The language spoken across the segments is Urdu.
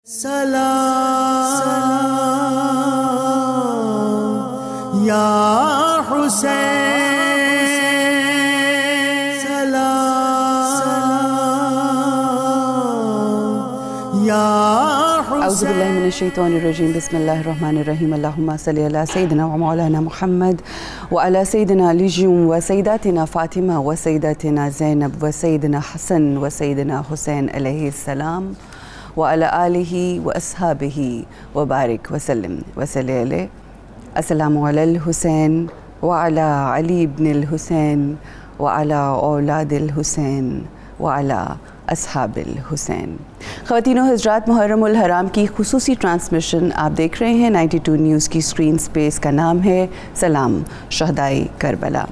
سلام یا حسین، سلام یا حسین۔ اعوذ باللہ من الشیطان الرجیم، بسم اللہ الرحمن الرحیم۔ اللہم صلی علی سیدنا و مولانا محمد وعلی سیدنا علی و سیداتنا فاطمہ و سیداتنا زینب و سیدنا حسن و سیدنا حسین علیہ السلام وعلی آلہ و اصحابہ وبارک وسلم وصلی علیہ۔ السلام علی الحسین وعلی علی بن الحسین وعلی اولاد الحسین وعلی اصحاب الحسین۔ خواتین و حضرات، محرم الحرام کی خصوصی ٹرانسمیشن آپ دیکھ رہے ہیں 92 نیوز کی اسکرینز پہ۔ اس کا نام ہے سلام شہدائے کربلا۔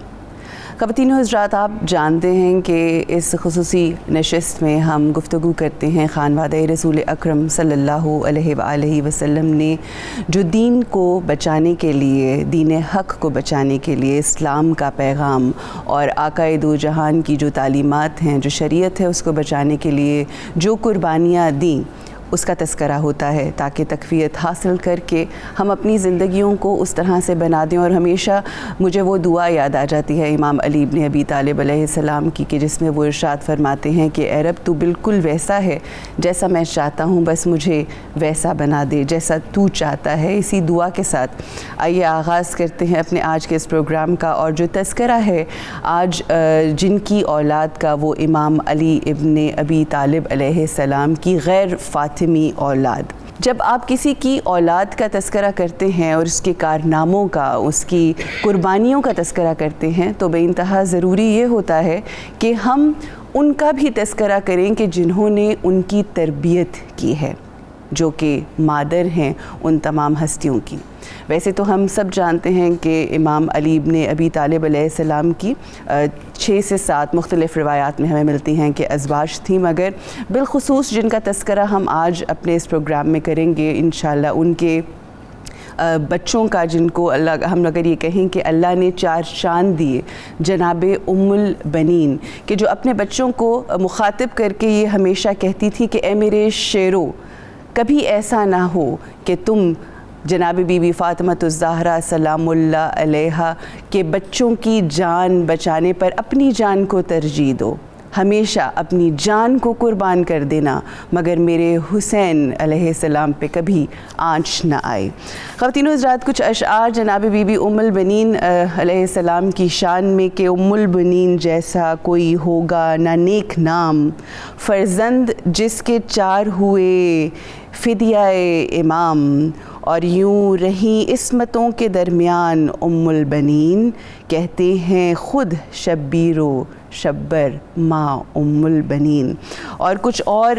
خواتین و حضرات، آپ جانتے ہیں کہ اس خصوصی نشست میں ہم گفتگو کرتے ہیں خانوادہ رسول اکرم صلی اللہ علیہ وآلہ وسلم نے جو دین کو بچانے کے لیے، دین حق کو بچانے کے لیے، اسلام کا پیغام اور آقائے دو جہان کی جو تعلیمات ہیں، جو شریعت ہے، اس کو بچانے کے لیے جو قربانیاں دیں، اس کا تذکرہ ہوتا ہے تاکہ تقویت حاصل کر کے ہم اپنی زندگیوں کو اس طرح سے بنا دیں۔ اور ہمیشہ مجھے وہ دعا یاد آ جاتی ہے امام علی بن ابی طالب علیہ السلام کی، کہ جس میں وہ ارشاد فرماتے ہیں کہ اے رب، تو بالکل ویسا ہے جیسا میں چاہتا ہوں، بس مجھے ویسا بنا دے جیسا تو چاہتا ہے۔ اسی دعا کے ساتھ آئیے آغاز کرتے ہیں اپنے آج کے اس پروگرام کا، اور جو تذکرہ ہے آج جن کی اولاد کا، وہ امام علی ابن ابی طالب علیہ السلام کی غیر فاطمی اولاد۔ جب آپ کسی کی اولاد کا تذکرہ کرتے ہیں اور اس کے کارناموں کا، اس کی قربانیوں کا تذکرہ کرتے ہیں، تو بے انتہا ضروری یہ ہوتا ہے کہ ہم ان کا بھی تذکرہ کریں کہ جنہوں نے ان کی تربیت کی ہے، جو کہ مادر ہیں ان تمام ہستیوں کی۔ ویسے تو ہم سب جانتے ہیں کہ امام علی ابن ابی طالب علیہ السلام کی 6 سے 7 مختلف روایات میں ہمیں ملتی ہیں کہ ازواج تھیں، مگر بالخصوص جن کا تذکرہ ہم آج اپنے اس پروگرام میں کریں گے انشاءاللہ، ان کے بچوں کا، جن کو اللہ، ہم اگر یہ کہیں کہ اللہ نے 4 چاند دیے، جناب ام البنین، کہ جو اپنے بچوں کو مخاطب کر کے یہ ہمیشہ کہتی تھی کہ اے میرے شیرو، کبھی ایسا نہ ہو کہ تم جناب بی بی فاطمۃ الزہرا سلام اللہ علیہا کے بچوں کی جان بچانے پر اپنی جان کو ترجیح دو، ہمیشہ اپنی جان کو قربان کر دینا، مگر میرے حسین علیہ السلام پہ کبھی آنچ نہ آئے۔ خواتین و حضرات، کچھ اشعار جناب بی بی ام البنین علیہ السلام کی شان میں کہ ام البنین جیسا کوئی ہوگا نہ نیک نام، فرزند جس کے 4 ہوئے فدیہ امام، اور یوں رہیں عصمتوں کے درمیان ام البنین، کہتے ہیں خود شبیر و شبر ماں ام البنین۔ اور کچھ اور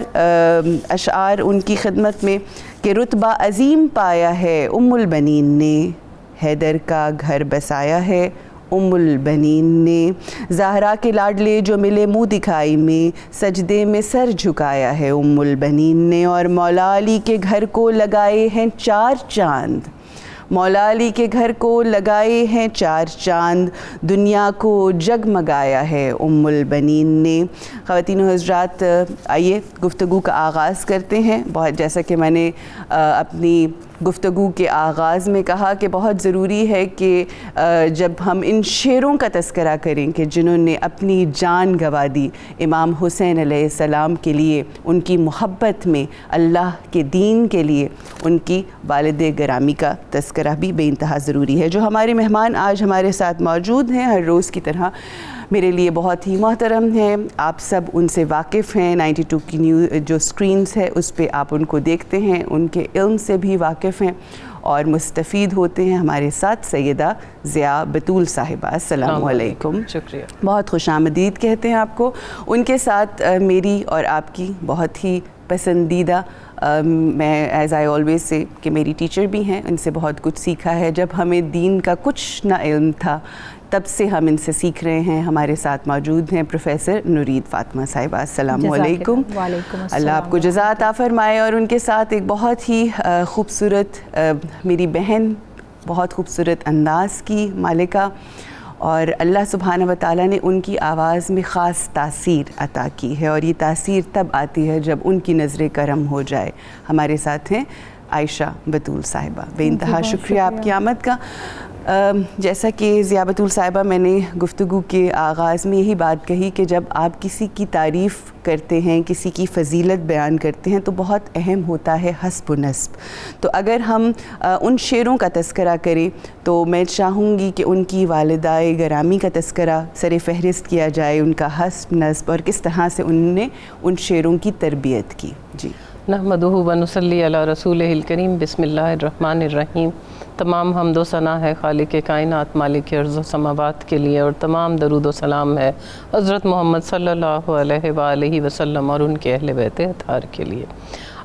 اشعار ان کی خدمت میں کہ رتبہ عظیم پایا ہے ام البنین نے، حیدر کا گھر بسایا ہے ام البنین نے، زہرا کے لاڈلے جو ملے منہ دکھائی میں، سجدے میں سر جھکایا ہے ام البنین نے، اور مولا علی کے گھر کو لگائے ہیں 4 چاند، مولا علی کے گھر کو لگائے ہیں 4 چاند، دنیا کو جگمگایا ہے ام البنین نے۔ خواتین و حضرات، آئیے گفتگو کا آغاز کرتے ہیں۔ بہت جیسا کہ میں نے اپنی گفتگو کے آغاز میں کہا کہ بہت ضروری ہے کہ جب ہم ان شیروں کا تذکرہ کریں کہ جنہوں نے اپنی جان گنوا دی امام حسین علیہ السلام کے لیے، ان کی محبت میں، اللہ کے دین کے لیے، ان کی والد گرامی کا تذکرہ بھی بے انتہا ضروری ہے۔ جو ہمارے مہمان آج ہمارے ساتھ موجود ہیں، ہر روز کی طرح میرے لیے بہت ہی محترم ہیں، آپ سب ان سے واقف ہیں، 92 کی نیوز جو اسکرینز ہے اس پہ آپ ان کو دیکھتے ہیں، ان کے علم سے بھی واقف ہیں اور مستفید ہوتے ہیں۔ ہمارے ساتھ سیدہ ضیا بطول صاحبہ، السلام علیکم۔ شکریہ، بہت خوش آمدید کہتے ہیں آپ کو۔ ان کے ساتھ میری اور آپ کی بہت ہی پسندیدہ، میں ایز آئی آلویز سے کہ میری ٹیچر بھی ہیں، ان سے بہت کچھ سیکھا ہے۔ جب ہمیں دین کا کچھ نہ علم تھا، تب سے ہم ان سے سیکھ رہے ہیں۔ ہمارے ساتھ موجود ہیں پروفیسر نورید فاطمہ صاحبہ، السلام علیکم۔ وعلیکم السلام۔ اللہ آپ کو جزا عطا فرمائے۔ اور ان کے ساتھ ایک بہت ہی خوبصورت میری بہن، بہت خوبصورت انداز کی مالکہ، اور اللہ سبحانہ و تعالیٰ نے ان کی آواز میں خاص تاثیر عطا کی ہے، اور یہ تاثیر تب آتی ہے جب ان کی نظر کرم ہو جائے۔ ہمارے ساتھ ہیں عائشہ بطول صاحبہ، بے انتہا شکریہ آپ کی آمد کا۔ جیسا کہ ضیاء بطول صاحبہ میں نے گفتگو کے آغاز میں یہی بات کہی کہ جب آپ کسی کی تعریف کرتے ہیں، کسی کی فضیلت بیان کرتے ہیں تو بہت اہم ہوتا ہے حسب و نسب۔ تو اگر ہم ان شعروں کا تذکرہ کریں تو میں چاہوں گی کہ ان کی والدہ گرامی کا تذکرہ سر فہرست کیا جائے، ان کا حسب نسب اور کس طرح سے انہوں نے ان شعروں کی تربیت کی۔ جی نحمدہ و نصلی علی رسولہ الکریم، بسم اللہ الرحمن الرحیم۔ تمام حمد و ثنا ہے خالق کائنات مالک ارض و سماوات کے لیے، اور تمام درود و سلام ہے حضرت محمد صلی اللہ علیہ وآلہ وسلم اور ان کے اہل بیت اطہار کے لیے۔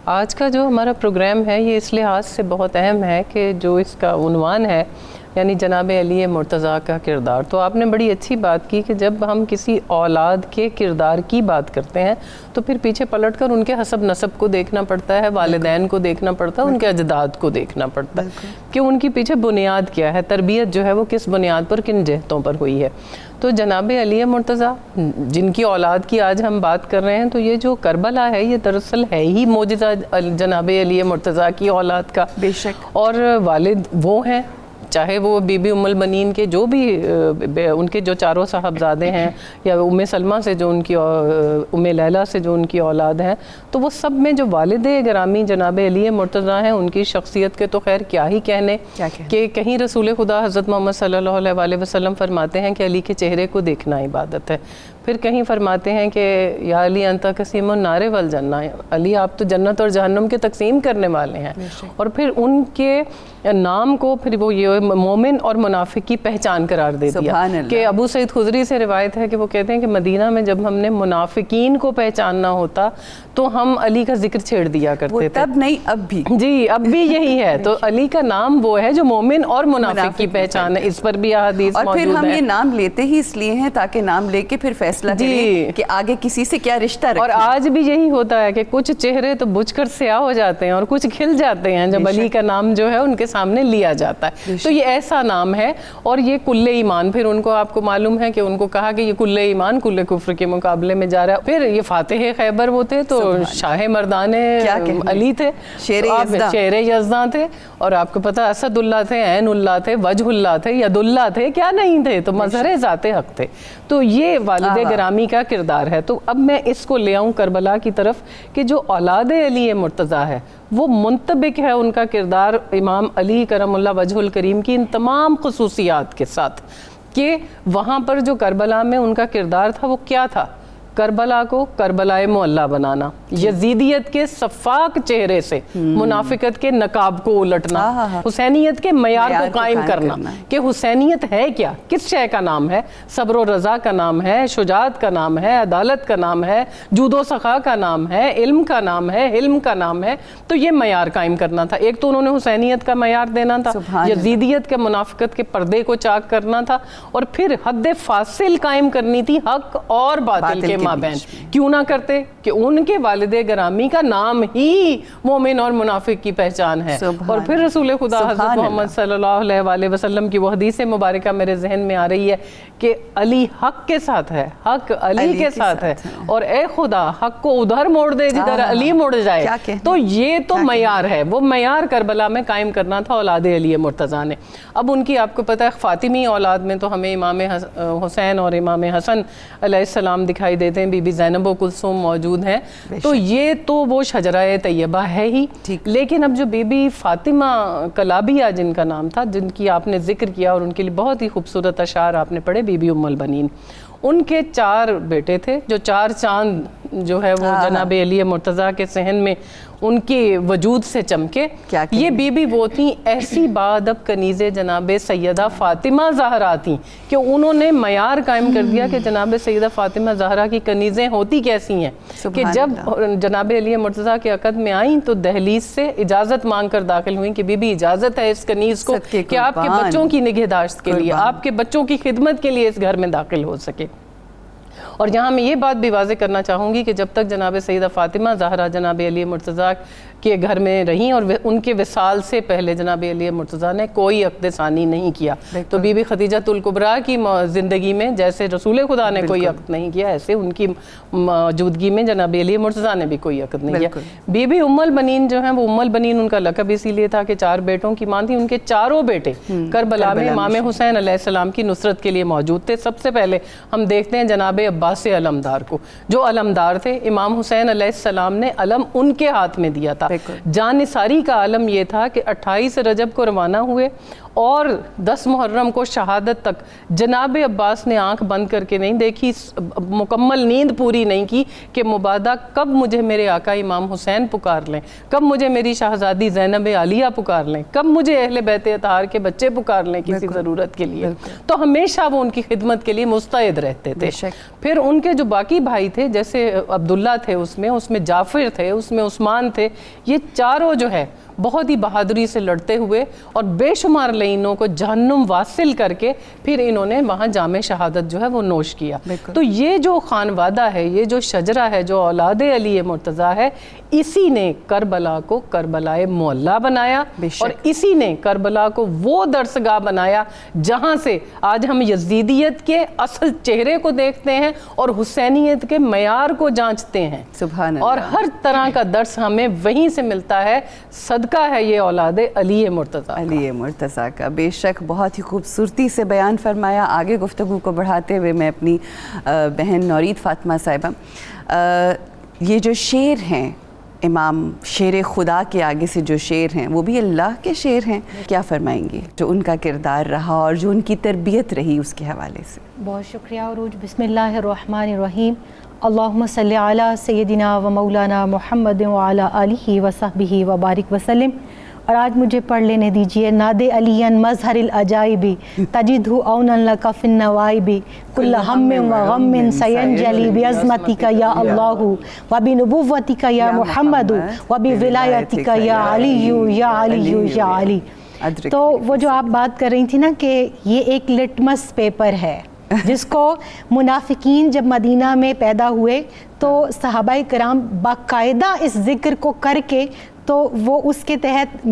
آج کا جو ہمارا پروگرام ہے یہ اس لحاظ سے بہت اہم ہے کہ جو اس کا عنوان ہے یعنی جناب علی مرتضیٰ کا کردار، تو آپ نے بڑی اچھی بات کی کہ جب ہم کسی اولاد کے کردار کی بات کرتے ہیں تو پھر پیچھے پلٹ کر ان کے حسب نسب کو دیکھنا پڑتا ہے، والدین کو دیکھنا پڑتا ہے، ان کے اجداد کو دیکھنا پڑتا ہے کہ ان کی پیچھے بنیاد کیا ہے، تربیت جو ہے وہ کس بنیاد پر کن جہتوں پر ہوئی ہے۔ تو جناب علی مرتضیٰ جن کی اولاد کی آج ہم بات کر رہے ہیں، تو یہ جو کربلا ہے یہ دراصل ہے ہی معجزہ جناب علی مرتضیٰ کی اولاد کا۔ بے شک۔ اور والد وہ ہیں، چاہے وہ بی بی ام المنین کے جو بھی ان کے جو چاروں صاحبزادے ہیں، یا ام سلمہ سے جو ان کی ام لیلہ سے جو ان کی اولاد ہیں، تو وہ سب میں جو والد گرامی جناب علی مرتضیٰ ہیں ان کی شخصیت کے تو خیر کیا ہی کہنے، کہ کہیں رسول خدا حضرت محمد صلی اللہ علیہ وآلہ وسلم فرماتے ہیں کہ علی کے چہرے کو دیکھنا عبادت ہے۔ پھر کہیں فرماتے ہیں کہ یا علی انت قسیم النار والجنہ، علی آپ تو جنت اور جہنم کے تقسیم کرنے والے ہیں۔ اور پھر ان کے نام کو پھر وہ یہ مومن اور منافق کی پہچان قرار دے دیا کہ ابو سعید خدری سے روایت ہے کہ وہ کہتے ہیں کہ مدینہ میں جب ہم نے منافقین کو پہچاننا ہوتا تو ہم علی کا ذکر چھیڑ دیا کرتے تھے۔ تب نہیں اب بھی، جی اب بھی یہی ہے۔ تو علی کا نام وہ ہے جو مومن اور منافق کی پہچان ہے، اس پر بھی احادیث موجود ہے۔ اور پھر ہم یہ نام لیتے ہی اس لیے ہیں تاکہ نام لے کے پھر فیصلہ کریں کہ آگے کسی سے کیا رشتہ رکھیں۔ اور آج بھی یہی ہوتا ہے کہ کچھ چہرے تو بجھ کر سیاہ ہو جاتے ہیں اور کچھ کھل جاتے ہیں جب علی کا نام جو ہے ان کے سامنے لیا جاتا ہے۔ تو یہ ایسا نام ہے، اور یہ کل ایمان، پھر ان کو آپ کو معلوم ہے کہ ان کو کہا کہ یہ کل ایمان کل کفر کے مقابلے میں جا رہا ہے۔ پھر یہ فاتح خیبر وہ تھے تو شاہ مردان علی تھے، شیر یزداں تھے، اور آپ کو پتہ اسد اللہ تھے، عین اللہ تھے، وجہ اللہ تھے، ید اللہ تھے، کیا نہیں تھے، تو مظہر ذات حق تھے۔ تو یہ والد گرامی کا کردار ہے۔ تو اب میں اس کو لے آؤں کربلا کی طرف کہ جو اولاد علی مرتضیٰ ہے وہ منطبق ہے ان کا کردار امام علی کرم اللہ وجہ الکریم کی ان تمام خصوصیات کے ساتھ، کہ وہاں پر جو کربلا میں ان کا کردار تھا وہ کیا تھا؟ کربلا کو کربلائے معلیٰ بنانا، یزیدیت کے صفاق چہرے سے منافقت کے نقاب کو الٹنا، حسینیت کے معیار کو قائم کرنا کہ حسینیت ہے کیا، کس شے کا نام ہے؟ صبر و رضا کا نام ہے، شجاعت کا نام ہے، عدالت کا نام ہے، جود و سخا کا نام ہے، علم کا نام ہے، حلم کا نام ہے۔ تو یہ معیار قائم کرنا تھا۔ ایک تو انہوں نے حسینیت کا معیار دینا تھا، یزیدیت کے منافقت کے پردے کو چاک کرنا تھا، اور پھر حد فاصل قائم کرنی تھی حق اور باطل کے مابین۔ کیوں نہ کرتے کہ ان کے والد گرامی کا نام ہی مومن اور منافق کی پہچان ہے۔ اور پھر رسول خدا حضرت محمد صلی اللہ علیہ وآلہ وسلم کی وہ حدیث مبارکہ میرے ذہن میں آ رہی ہے کہ علی حق کے ساتھ ہے، حق علی کے ساتھ ہے، اور اے خدا حق کو ادھر موڑ دے جدھر علی مڑ جائے۔ تو یہ تو معیار ہے، وہ معیار کربلا میں قائم کرنا تھا اولاد علی مرتضیٰ نے۔ اب ان کی آپ کو پتہ ہے فاطمی اولاد میں تو ہمیں امام حسین اور امام حسن علیہ السلام دکھائی دیتے ہیں، بی بی زینب و کلثوم موجود ہیں۔ تو یہ تو وہ شجرہ طیبہ ہے ہی، لیکن اب جو بی بی فاطمہ کلابیہ جن کا نام تھا، جن کی آپ نے ذکر کیا اور ان کے لیے بہت ہی خوبصورت اشعار آپ نے پڑھے، بی بی ام البنین، ان کے 4 بیٹے تھے جو 4 چاند جو ہے وہ جناب علی مرتضیٰ کے صحن میں ان کے وجود سے چمکے۔ یہ بی بی وہ تھیں ایسی بادب کنیز جناب سیدہ فاطمہ زہرا تھیں کہ انہوں نے معیار قائم کر دیا کہ جناب سیدہ فاطمہ زہرا کی کنیزیں ہوتی کیسی ہیں، کہ جب جناب علی مرتضیٰ کے عقد میں آئیں تو دہلیز سے اجازت مانگ کر داخل ہوئیں کہ بی بی اجازت ہے اس کنیز کو کہ آپ کے بچوں کی نگہداشت کے لیے، آپ کے بچوں کی خدمت کے لیے اس گھر میں داخل ہو سکے۔ اور یہاں میں یہ بات بھی واضح کرنا چاہوں گی کہ جب تک جناب سیدہ فاطمہ زہرا جناب علی مرتضیٰ کے گھر میں رہیں اور ان کے وصال سے پہلے جناب علی مرتضیٰ نے کوئی عقد ثانی نہیں کیا. تو بی بی خدیجہ الکبریٰ کی زندگی میں جیسے رسول خدا نے کوئی عقد نہیں کیا، ایسے ان کی موجودگی میں جناب علی مرتضیٰ نے بھی کوئی عقد نہیں کیا. بی بی ام البنین جو ہیں، وہ ام البنین ان کا لقب اسی لیے تھا کہ 4 بیٹوں کی ماں تھی. ان کے چاروں بیٹے کربلا میں امام حسین علیہ السلام کی نصرت کے لیے موجود تھے. سب سے پہلے ہم دیکھتے ہیں جناب عباس علمدار کو، جو علمدار تھے. امام حسین علیہ السلام نے علم ان کے ہاتھ میں دیا تھا. جانثاری کا علم یہ تھا کہ 28 رجب کو روانہ ہوئے اور 10 محرم کو شہادت تک جناب عباس نے آنکھ بند کر کے نہیں دیکھی، مکمل نیند پوری نہیں کی کہ مبادہ کب مجھے میرے آقا امام حسین پکار لیں، کب مجھے میری شہزادی زینب عالیہ پکار لیں، کب مجھے اہل بیت اطہار کے بچے پکار لیں کسی ضرورت کے لیے. تو ہمیشہ وہ ان کی خدمت کے لیے مستعد رہتے تھے. پھر ان کے جو باقی بھائی تھے، جیسے عبداللہ تھے، اس میں جعفر تھے، اس میں عثمان تھے، یہ چاروں جو ہے بہت ہی بہادری سے لڑتے ہوئے اور بے شمار لعینوں کو جہنم واصل کر کے پھر انہوں نے وہاں جام شہادت جو ہے وہ نوش کیا. تو یہ جو خانوادہ ہے، یہ جو شجرہ ہے، جو اولاد علی مرتضیٰ ہے، اسی نے کربلا کو کربلائے معلیٰ بنایا اور اسی نے کربلا کو وہ درسگاہ بنایا جہاں سے آج ہم یزیدیت کے اصل چہرے کو دیکھتے ہیں اور حسینیت کے معیار کو جانچتے ہیں. سبحان اللہ. اور ہر طرح کا درس ہمیں وہیں سے ملتا ہے. صدقہ ہے یہ اولاد علی مرتضیٰ. علی مرتضیٰ کا بے شک بہت ہی خوبصورتی سے بیان فرمایا. آگے گفتگو کو بڑھاتے ہوئے میں اپنی بہن نورید فاطمہ صاحبہ، یہ جو شیر ہیں امام، شیر خدا کے آگے سے جو شیر ہیں وہ بھی اللہ کے شیر ہیں، کیا فرمائیں گے جو ان کا کردار رہا اور جو ان کی تربیت رہی اس کے حوالے سے؟ بہت شکریہ عروج. بسم اللہ الرحمن الرحیم. اللہم صلی علی سیدنا و مولانا محمد وعلی آلہ وصحبہ وبارک وسلم. اور آج مجھے پڑھ لینے دیجئے. ناد علیاً مظہر العجائب تجدہ اونا لک فی النوائب کل ہم و غم سینجلی بعظمتک یا اللہ و بنبوتک یا محمد و بولایتک یا علی یا علی یا علی. تو وہ جو آپ بات کر رہی تھی نا کہ یہ ایک لٹمس پیپر ہے جس کو منافقین جب مدینہ میں پیدا ہوئے تو صحابہ کرام باقاعدہ اس ذکر کو کر کے تو وہ اس کے تحت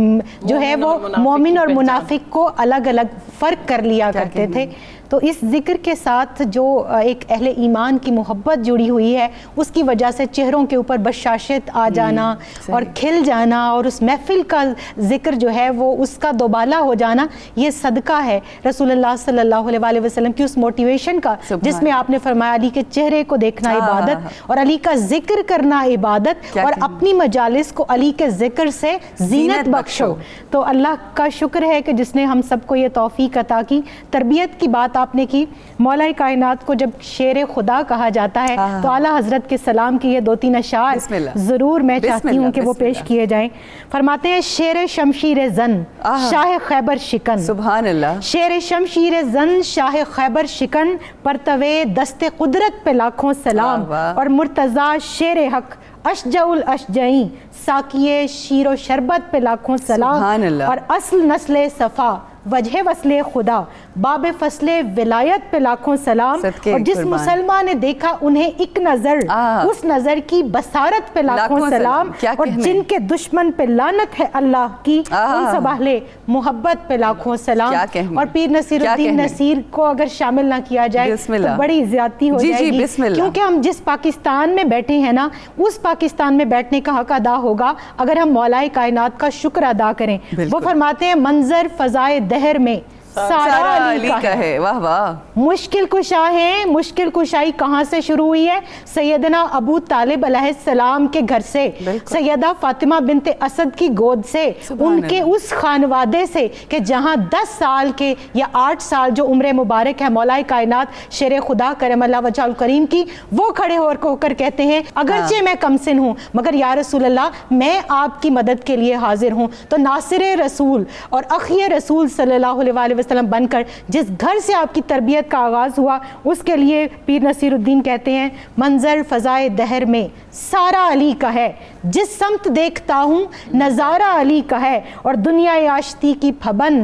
جو ہے وہ مومن اور منافق کو الگ الگ فرق کر لیا کرتے تھے. تو اس ذکر کے ساتھ جو ایک اہل ایمان کی محبت جڑی ہوئی ہے اس کی وجہ سے چہروں کے اوپر بشاشت آ جانا اور کھل جانا اور اس محفل کا ذکر جو ہے وہ اس کا دوبالا ہو جانا، یہ صدقہ ہے رسول اللہ صلی اللہ علیہ وسلم کی اس موٹیویشن کا جس میں آپ نے فرمایا علی کے چہرے کو دیکھنا عبادت اور علی کا ذکر کرنا عبادت اور اپنی مجالس کو علی کے ذکر سے زینت بخشو. تو اللہ کا شکر ہے کہ جس نے ہم سب کو یہ توفیق عطا کی. تربیت کی بات آپ نے کی. مولا کائنات کو جب شیر خدا کہا جاتا ہے تو اعلیٰ حضرت کے سلام کی یہ 2-3 اشعار ضرور میں چاہتی ہوں کہ وہ پیش کیے جائیں. فرماتے ہیں شیر شمشیر زن شاہ خیبر شکن. سبحان اللہ. شیر شمشیر زن شاہ خیبر شکن پرتوے دست قدرت پہ لاکھوں سلام. اور مرتضیٰ شیر حق اشجع الاشجعین ساکیے شیر و شربت پہ لاکھوں سلام. اور اصل نسل صفا وجہ وصل خدا باب فصل ولایت پہ لاکھوں سلام. اور جس مسلمان نے دیکھا انہیں ایک نظر اس نظر کی بصارت پہ لاکھوں سلام. اور جن کے دشمن پہ لعنت ہے اللہ کی ان سب اہل محبت پہ لاکھوں سلام. اور پیر نصیر الدین نصیر کو اگر شامل نہ کیا جائے تو بڑی زیادتی ہو جائے گی، کیونکہ ہم جس پاکستان میں بیٹھے ہیں نا اس پاکستان میں بیٹھنے کا حق ادا ہوگا اگر ہم مولا کائنات کا شکر ادا کریں. وہ فرماتے ہیں منظر فضائے دہر میں سارا علی کا ہے. واہ واہ. مشکل کشا ہے. مشکل کشائی کہاں سے شروع ہوئی ہے؟ سیدنا ابو طالب علیہ السلام کے گھر سے، سیدہ فاطمہ بنت اسد کی گود سے، ان کے اس خانوادے سے کہ جہاں 10 سال کے یا 8 سال جو عمر مبارک ہے مولا کائنات شیر خدا کرم اللہ وجہ الکریم کی، وہ کھڑے ہو کر کہتے ہیں اگرچہ میں کم سن ہوں مگر یا رسول اللہ میں آپ کی مدد کے لیے حاضر ہوں. تو ناصر رسول اور اخی رسول صلی اللہ علیہ وسلم بن کر جس گھر سے آپ کی تربیت کا آغاز ہوا اس کے لیے پیر نصیر الدین کہتے ہیں منظر فضائے دہر میں سارا علی کا ہے، جس سمت دیکھتا ہوں نظارہ علی کا ہے. اور دنیا آشتی کی پھبن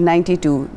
92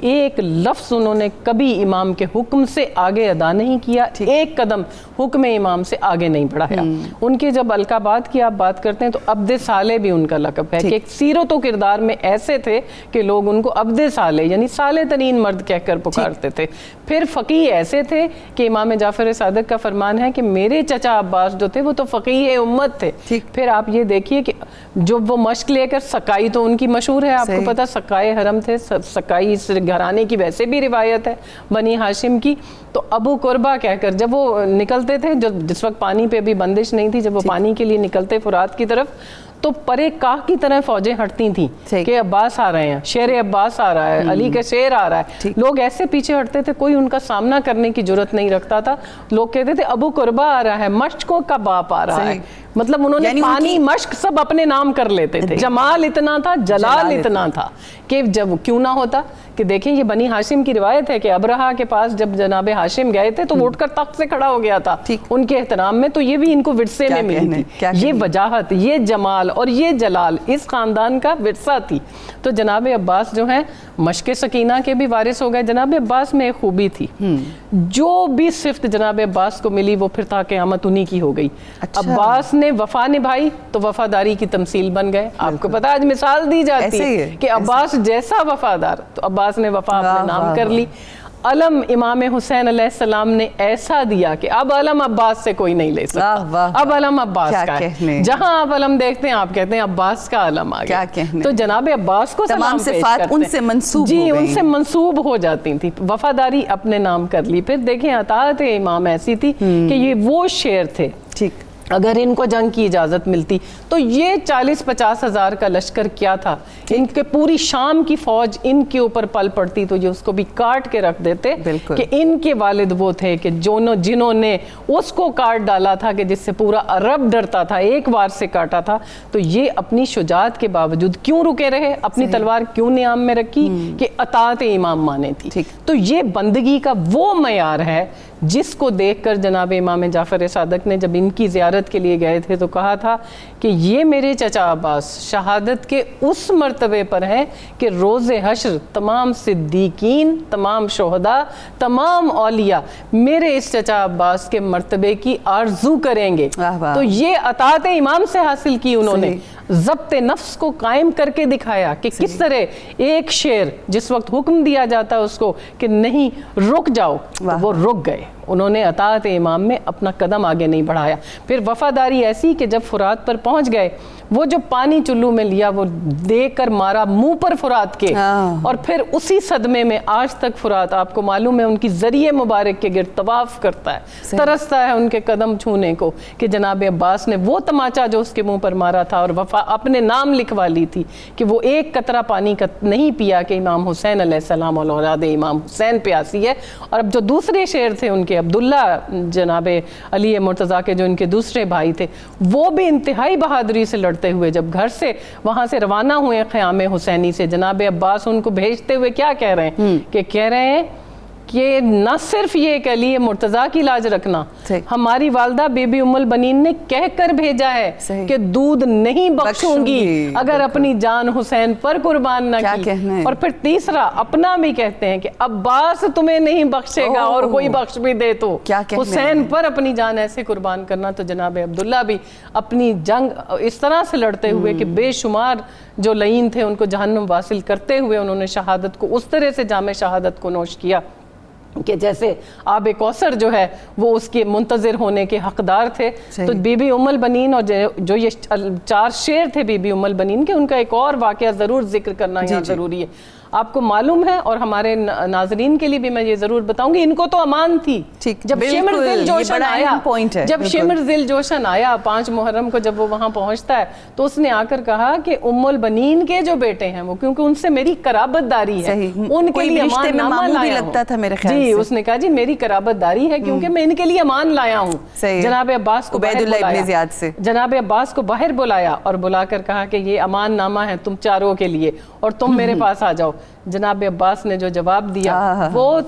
ایک لفظ انہوں نے کبھی امام کے حکم سے آگے ادا نہیں کیا, ایک قدم حکم امام سے آگے نہیں بڑھایا. ان کے جب القابات کی آپ بات کرتے ہیں تو عبد صالح بھی ان کا لقب ہے کہ ایک سیرت و کردار میں ایسے تھے کہ لوگ ان کو عبد صالح یعنی صالح ترین مرد کہہ کر پکارتے تھے. پھر فقیہ ایسے تھے کہ امام جعفر صادق کا فرمان ہے کہ میرے چچا عباس جو تھے وہ تو فقیہ امت تھے. پھر آپ یہ دیکھیے کہ جب وہ مشق لے کر سقائی تو ان کی مشہور ہے, آپ کو پتہ سقائے حرم تھے, سقائی اس گھرانے کی ویسے بھی روایت ہے بنی ہاشم کی. تو ابو قربہ کہہ کر جب وہ نکلتے تھے, جس وقت پانی پہ بھی بندش نہیں تھی, جب وہ پانی کے لیے نکلتے فرات کی طرف تو پرے کاہ کی طرح فوجیں ہٹتی تھیں کہ عباس آ رہے ہیں, شیر عباس آ رہا ہے, علی کا شیر آ رہا ہے. لوگ ایسے پیچھے ہٹتے تھے, کوئی ان کا سامنا کرنے کی جرت نہیں رکھتا تھا. لوگ کہتے تھے ابو قربہ آ رہا ہے, مشکوں کا باپ آ رہا ہے. مطلب انہوں نے پانی مشق سب اپنے نام کر لیتے تھے. جمال اتنا تھا, جلال اتنا تھا کہ جب کیوں نہ ہوتا کہ دیکھیں یہ بنی ہاشم کی روایت ہے کہ ابرہا کے پاس جب جناب ہاشم گئے تھے تو وہ اٹھ کر تخت سے کھڑا ہو گیا تھا ان کے احترام میں. تو یہ بھی ان کو ورثے میں ملی تھی, یہ وجاہت, یہ جمال اور یہ جلال اس خاندان کا ورثہ تھی. تو جناب عباس جو ہیں مشق سکینہ کے بھی وارث ہو گئے. جناب عباس میں ایک خوبی تھی, جو بھی صفت جناب عباس کو ملی وہ پھر تا قیامت انہی کی ہو گئی. عباس نے وفا نبھائی تو وفاداری کی تمثیل بن گئے. آپ کو پتا آج مثال دی جاتی ہے کہ عباس جیسا وفادار, تو عباس نے وفا اپنے نام کر لی. علم امام حسین علیہ السلام نے ایسا دیا کہ اب علم عباس سے کوئی نہیں لے سکتا, اب علم عباس کا ہے. جہاں آپ علم دیکھتے ہیں آپ کہتے ہیں عباس کا علم آ گیا. تو جناب عباس کو تمام صفات ان سے منسوب جی ان سے منسوب ہو جاتی تھی, وفاداری اپنے نام کر لی. پھر دیکھیں اطاعت امام ایسی تھی کہ یہ وہ شیر تھے, ٹھیک, اگر ان کو جنگ کی اجازت ملتی تو یہ 40-50 ہزار کا لشکر کیا تھا, ان کے پوری شام کی فوج ان کے اوپر پل پڑتی تو یہ اس کو بھی کاٹ کے رکھ دیتے کہ ان کے والد وہ تھے کہ جنہوں نے اس کو کاٹ ڈالا تھا کہ جس سے پورا عرب ڈرتا تھا, ایک وار سے کاٹا تھا. تو یہ اپنی شجاعت کے باوجود کیوں رکے رہے, اپنی تلوار کیوں نیام میں رکھی کہ اطاعت امام مانے تھی. تو یہ بندگی کا وہ معیار ہے جس کو دیکھ کر جناب امام جعفر صادق نے جب ان کی زیارت کے لیے گئے تھے تو کہا تھا کہ یہ میرے چچا عباس شہادت کے اس مرتبے پر ہیں کہ روز حشر تمام صدیقین, تمام شہداء, تمام اولیاء میرے اس چچا عباس کے مرتبے کی آرزو کریں گے. تو یہ اطاعت امام سے حاصل کی انہوں نے, ضبط نفس کو قائم کر کے دکھایا کہ کس طرح ایک شیر جس وقت حکم دیا جاتا ہے اس کو کہ نہیں رک جاؤ تو وہ رک گئے. انہوں نے اطاعت امام میں اپنا قدم آگے نہیں بڑھایا. پھر وفاداری ایسی کہ جب فرات پر پہنچ گئے وہ جو پانی چلو میں لیا وہ دے کر مارا منہ پر فرات کے, اور پھر اسی صدمے میں آج تک فرات آپ کو معلوم ہے ان کی ذریعے مبارک کے گرد طواف کرتا ہے, ترستا ہے ان کے قدم چھونے کو کہ جناب عباس نے وہ تماچا جو اس کے منہ پر مارا تھا اور وفا اپنے نام لکھوا لی تھی کہ وہ ایک قطرہ پانی کا نہیں پیا کہ امام حسین علیہ السلام اور اولاد امام حسین پیاسی ہے. اور اب جو دوسرے شیر تھے ان کے عبداللہ جناب علی مرتضیٰ کے جو ان کے دوسرے بھائی تھے وہ بھی انتہائی بہادری سے لڑتے ہوئے جب گھر سے وہاں سے روانہ ہوئے خیام حسینی سے, جناب عباس ان کو بھیجتے ہوئے کیا کہہ رہے ہیں کہ کہہ رہے ہیں کہ نہ صرف یہ کہ علی مرتضیٰ کی لاج رکھنا, ہماری والدہ بی بی ام البنین نے کہہ کر بھیجا ہے کہ دودھ نہیں بخشوں گی اگر اپنی جان حسین پر قربان نہ کی. اور پھر تیسرا اپنا بھی کہتے ہیں کہ عباس تمہیں نہیں بخشے گا اور کوئی بخش بھی دے تو حسین پر اپنی جان ایسے قربان کرنا. تو جناب عبداللہ بھی اپنی جنگ اس طرح سے لڑتے ہوئے کہ بے شمار جو لعین تھے ان کو جہنم واصل کرتے ہوئے انہوں نے شہادت کو اس طرح سے جام شہادت کو نوش کیا کہ جیسے آب کوثر جو ہے وہ اس کے منتظر ہونے کے حقدار تھے. تو بی بی ام البنین اور جو یہ 4 شیر تھے بی بی ام البنین کے, ان کا ایک اور واقعہ ضرور ذکر کرنا یہاں ضروری ہے. آپ کو معلوم ہے اور ہمارے ناظرین کے لیے بھی میں یہ ضرور بتاؤں گی, ان کو تو امان تھی جب شمر ذل جوشن آیا, جب شمر ذل جوشن آیا 5 محرم کو جب وہ وہاں پہنچتا ہے تو اس نے آ کر کہا کہ ام البنین کے جو بیٹے ہیں وہ کیونکہ ان سے میری قرابت داری ہے ان کے لیے امان نامہ لایا ہوں. جی اس نے کہا جی میری قرابت داری ہے کیونکہ میں ان کے لیے امان لایا ہوں. جناب عباس کو جناب عباس کو باہر بلایا اور بلا کر کہا کہ یہ امان نامہ ہے تم چاروں کے لیے اور تم میرے پاس آ جاؤ. جناب عباس نے جو جواب دیا وہ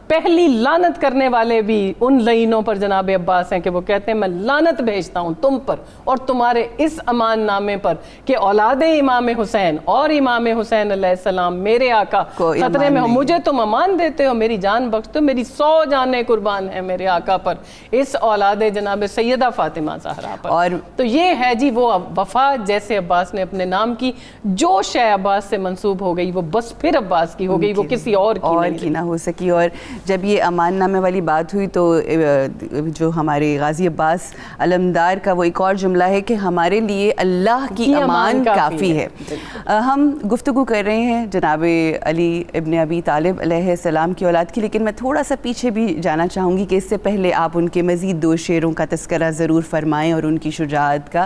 پہلی لعنت کرنے والے بھی ان لعینوں پر جناب عباس ہیں کہ وہ کہتے ہیں میں لعنت بھیجتا ہوں تم پر اور تمہارے اس امان نامے پر کہ اولاد امام حسین اور امام حسین علیہ السلام میرے آقا خطرے میں ہو, مجھے تم امان دیتے ہو, میری جان بخشتے ہو, میری 100 جانیں قربان ہیں میرے آقا پر, اس اولاد جناب سیدہ فاطمہ زہرا پر. اور تو یہ ہے جی وہ وفا جیسے عباس نے اپنے نام کی, جو شے عباس سے منسوب ہو گئی وہ بس پھر عباس کی ہو گئی, وہ کسی اور کی نہ ہو سکی. اور جب یہ امان نامے والی بات ہوئی تو جو ہمارے غازی عباس علمدار کا وہ ایک اور جملہ ہے کہ ہمارے لیے اللہ کی امان کافی ہے. ہم گفتگو کر رہے ہیں جناب علی ابن ابی طالب علیہ السلام کی اولاد کی, لیکن میں تھوڑا سا پیچھے بھی جانا چاہوں گی کہ اس سے پہلے آپ ان کے مزید 2 شعروں کا تذکرہ ضرور فرمائیں اور ان کی شجاعت کا,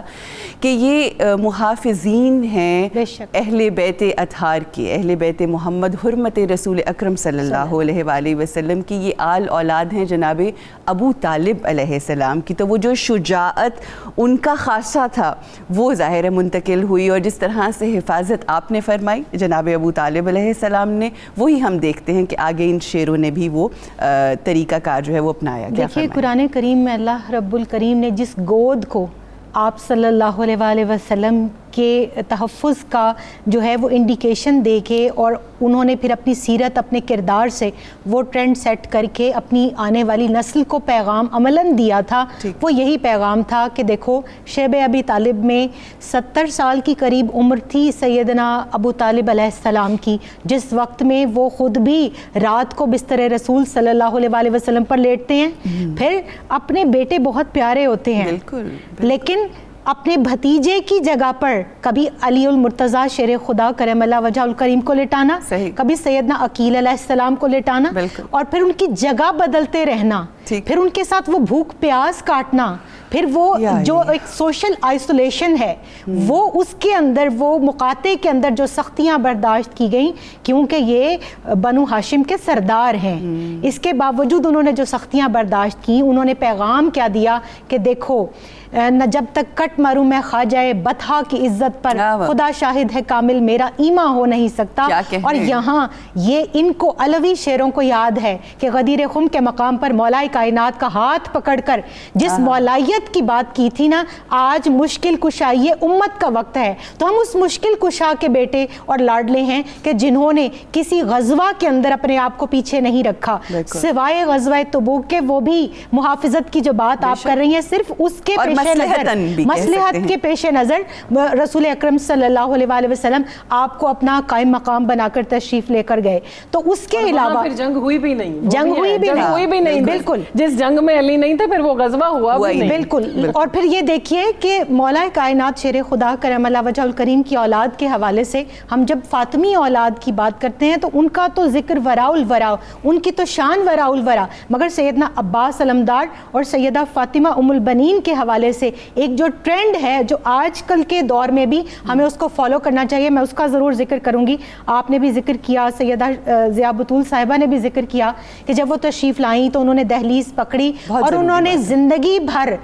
کہ یہ محافظین ہیں اہل بیت اطہار کے, اہل بیت محمد حرمت رسول اکرم صلی اللہ علیہ وآلہ وسلم کی, یہ آل اولاد ہیں جناب ابو طالب علیہ السلام کی. تو وہ جو شجاعت ان کا خاصہ تھا وہ ظاہر منتقل ہوئی, اور جس طرح سے حفاظت آپ نے فرمائی جناب ابو طالب علیہ السلام نے, وہی ہم دیکھتے ہیں کہ آگے ان شعروں نے بھی وہ طریقہ کار جو ہے وہ اپنایا. دیکھیے قرآن کریم میں اللہ رب الکریم نے جس گود کو آپ صلی اللہ علیہ وآلہ وسلم کے تحفظ کا جو ہے وہ انڈیکیشن دے کے, اور انہوں نے پھر اپنی سیرت اپنے کردار سے وہ ٹرینڈ سیٹ کر کے اپنی آنے والی نسل کو پیغام عملاً دیا تھا, وہ یہی پیغام تھا کہ دیکھو شیب ابی طالب میں 70 سال کی قریب عمر تھی سیدنا ابو طالب علیہ السلام کی, جس وقت میں وہ خود بھی رات کو بستر رسول صلی اللہ علیہ وآلہ وسلم پر لیٹتے ہیں. پھر اپنے بیٹے بہت پیارے ہوتے ہیں, لیکن اپنے بھتیجے کی جگہ پر کبھی علی المرتضیٰ شیر خدا کرم اللہ وجہ الکریم کو لٹانا, کبھی سیدنا عقیل علیہ السلام کو لٹانا, اور پھر ان کی جگہ بدلتے رہنا, پھر ان کے ساتھ وہ بھوک پیاس کاٹنا, پھر وہ جو ایک سوشل آئسولیشن ہے وہ اس کے اندر, وہ مقاطع کے اندر جو سختیاں برداشت کی گئیں, کیونکہ یہ بنو ہاشم کے سردار ہیں, اس کے باوجود انہوں نے جو سختیاں برداشت کی, انہوں نے پیغام کیا دیا کہ دیکھو نہ جب تک کٹ ماروں میں خواجہ بطحا کی عزت پر, خدا شاہد ہے کامل میرا ایمان ہو نہیں سکتا. اور یہاں یہ ان کو علوی شعروں کو یاد ہے کہ غدیر خم کے مقام پر مولا کائنات کا ہاتھ پکڑ کر جس مولائیت کی بات کی تھی نا, آج مشکل کشائی امت کا وقت ہے. تو ہم اس مشکل کشا کے بیٹے اور لاڈلے ہیں کہ جنہوں نے کسی غزوہ کے اندر اپنے آپ کو پیچھے نہیں رکھا, سوائے غزوہ تبوک کے. وہ بھی محافظت کی جو بات آپ کر رہی ہیں صرف اس کے مصلحت کے پیش نظر رسول اکرم صلی اللہ علیہ وآلہ وسلم آپ کو اپنا قائم مقام بنا کر تشریف لے کر گئے. تو اس کے علاوہ جنگ ہوئی بھی نہیں, بالکل جس جنگ میں علی نہیں تھے پھر وہ غزوہ ہوا بھی نہیں, بالکل. اور پھر یہ دیکھیے کہ مولا کائنات شیر خدا کرم اللہ وجہ الکریم کی اولاد کے حوالے سے ہم جب فاطمی اولاد کی بات کرتے ہیں تو ان کا تو ذکر وراء الورا, ان کی تو شان وراء الورا, مگر سیدنا عباس علمدار اور سیدہ فاطمہ ام البنین کے حوالے سے ایک جو ٹرینڈ ہے جو آج کل کے دور میں بھی ہمیں اس کو فالو کرنا چاہیے, میں اس کا ضرور ذکر کروں گی. آپ نے بھی ذکر کیا, سیدہ ضیاء بطول صاحبہ نے بھی ذکر کیا کہ جب وہ تشریف لائیں تو انہوں نے دہلیز پکڑی اور انہوں نے زندگی بھر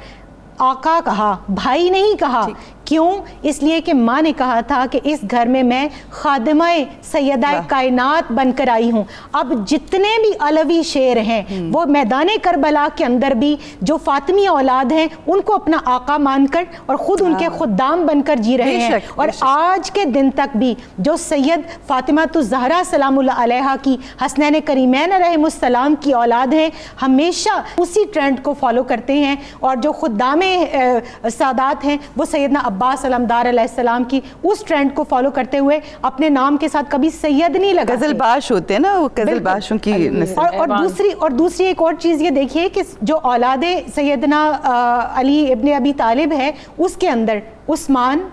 آقا کہا, بھائی نہیں کہا. کیوں؟ اس لیے کہ ماں نے کہا تھا کہ اس گھر میں خادمہ سیدہ کائنات بن کر آئی ہوں. اب جتنے بھی علوی شعر ہیں وہ میدان کربلا کے اندر بھی جو فاطمی اولاد ہیں ان کو اپنا آقا مان کر اور خود ان کے خدام بن کر جی رہے ہیں. اور آج کے دن تک بھی جو سید فاطمہ الزہرا سلام اللہ علیہا کی حسنین کریمین علیہم السلام کی اولاد ہیں, ہمیشہ اسی ٹرینڈ کو فالو کرتے ہیں. اور جو خدام سادات ہیں وہ سیدنا عباس علمدار علیہ السلام کی اس ٹرینڈ کو فالو کرتے ہوئے اپنے نام کے ساتھ کبھی سید نہیں لگا. غزل باش ہوتے ہیں نا, وہ غزل باشوں کی نسل. اور دوسری ایک اور چیز یہ دیکھیے کہ جو اولاد سیدنا علی ابن ابی طالب ہے اس کے اندر عثمان,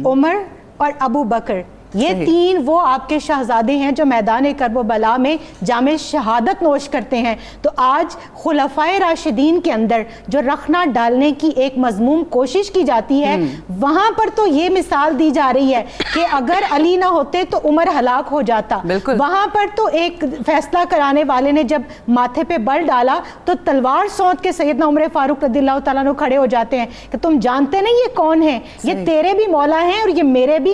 عمر اور ابو بکر, یہ 3 وہ آپ کے شہزادے ہیں جو میدان کرب و بلا میں جام شہادت نوش کرتے ہیں. تو آج خلفائے راشدین کے اندر جو رخنا ڈالنے کی ایک مذموم کوشش کی جاتی ہے, وہاں پر تو یہ مثال دی جا رہی ہے کہ اگر علی نہ ہوتے تو عمر ہلاک ہو جاتا. وہاں پر تو ایک فیصلہ کرانے والے نے جب ماتھے پہ بل ڈالا تو تلوار سونت کے سیدنا عمر فاروق رضی اللہ تعالیٰ عنہ کھڑے ہو جاتے ہیں کہ تم جانتے نہیں یہ کون ہیں, یہ تیرے بھی مولا ہیں اور یہ میرے بھی,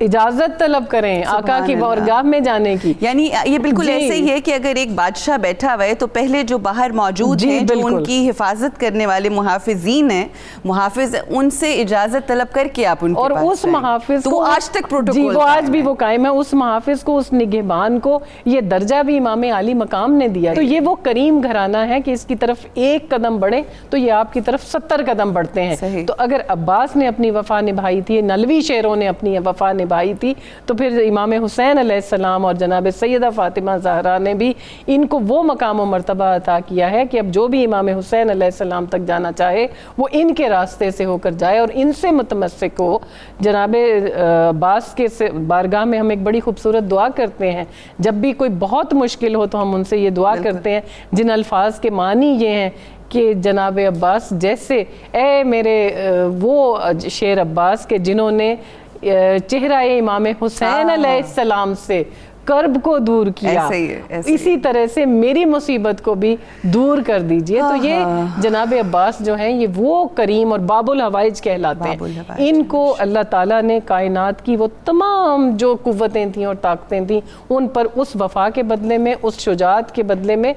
اجازت طلب کریں آقا کی بارگاہ میں جانے کی. یعنی یہ بالکل ایسے ہی ہے کہ اگر ایک بادشاہ بیٹھا ہوا ہے تو پہلے جو باہر موجود ہیں جو ان کی حفاظت کرنے والے محافظین ہیں، محافظ، ان سے اجازت طلب کر کے آپ ان کے اور پاس اس محافظ کو آج تک پروٹوکول وہ آج بھی وہ قائم ہے. اس محافظ کو، اس نگہبان کو یہ درجہ بھی امام عالی مقام نے دیا. تو یہ وہ کریم گھرانہ ہے کہ اس کی طرف ایک قدم بڑھے تو یہ آپ کی طرف 70 قدم بڑھتے ہیں. تو اگر عباس نے اپنی وفا نبھائی تھی، نلوی شیروں نے اپنی وفا نبھائی تھی، تو پھر امام حسین علیہ السلام اور جناب سیدہ فاطمہ زہرا نے بھی ان کو وہ مقام و مرتبہ عطا کیا ہے کہ اب جو بھی امام حسین علیہ السلام تک جانا چاہے وہ ان کے راستے سے ہو کر جائے اور ان سے متمسک ہو. جناب عباس کے بارگاہ میں ہم ایک بڑی خوبصورت دعا کرتے ہیں. جب بھی کوئی بہت مشکل ہو تو ہم ان سے یہ دعا کرتے ہیں جن الفاظ کے معنی یہ ہیں کہ جناب عباس جیسے اے میرے وہ شیر عباس کے جنہوں نے چہرہ امام حسین علیہ السلام سے کرب کو دور کیا، اسی طرح سے میری مصیبت کو بھی دور کر دیجئے. تو یہ جناب عباس جو ہیں یہ وہ کریم اور باب الحوائج کہلاتے ہیں. ان کو اللہ تعالیٰ نے کائنات کی وہ تمام جو قوتیں تھیں اور طاقتیں تھیں ان پر اس وفا کے بدلے میں، اس شجاعت کے بدلے میں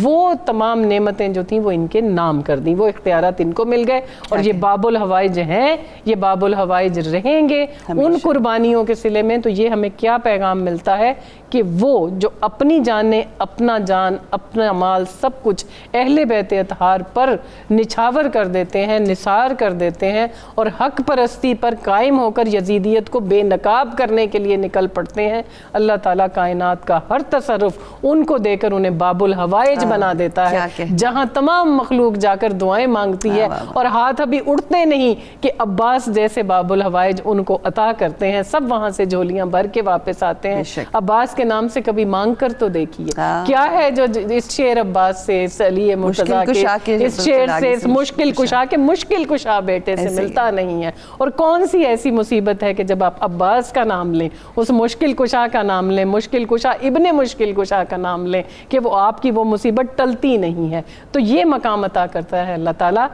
وہ تمام نعمتیں جو تھیں وہ ان کے نام کر دیں. وہ اختیارات ان کو مل گئے اور یہ باب الحوائج ہیں، یہ باب الحوائج رہیں گے ان قربانیوں کے صلے میں. تو یہ ہمیں کیا پیغام ملتا ہے کہ وہ جو اپنی جانیں، اپنا جان، اپنا مال، سب کچھ اہل بیت اطہار پر نچھاور کر دیتے ہیں، نثار کر دیتے ہیں اور حق پرستی پر قائم ہو کر یزیدیت کو بے نقاب کرنے کے لیے نکل پڑتے ہیں. اللہ تعالیٰ کائنات کا ہر تصرف ان کو دے کر انہیں باب الحوائج بنا دیتا ہے، جہاں تمام مخلوق جا کر دعائیں مانگتی ہے اور ہاتھ ابھی اٹھتے نہیں کہ عباس جیسے باب الحوائج ان کو عطا کرتے ہیں. سب وہاں سے جھولیاں بھر کے واپس آتے ہیں. عباس کے نام سے کبھی مانگ کر تو دیکھیے کیا ہے جو اس شیر عباس سے، اس علی مرتضیٰ کے اس شیر سے، اس مشکل کشا کے مشکل کشا بیٹے سے ملتا نہیں ہے. اور کون سی ایسی مصیبت ہے کہ جب آپ عباس کا نام لیں، اس مشکل کشا کا نام لیں، مشکل کشا ابن مشکل کشا کا نام لیں، کہ وہ آپ کی وہ مصیبت ٹلتی نہیں ہے. تو یہ مقام عطا کرتا ہے اللہ تعالیٰ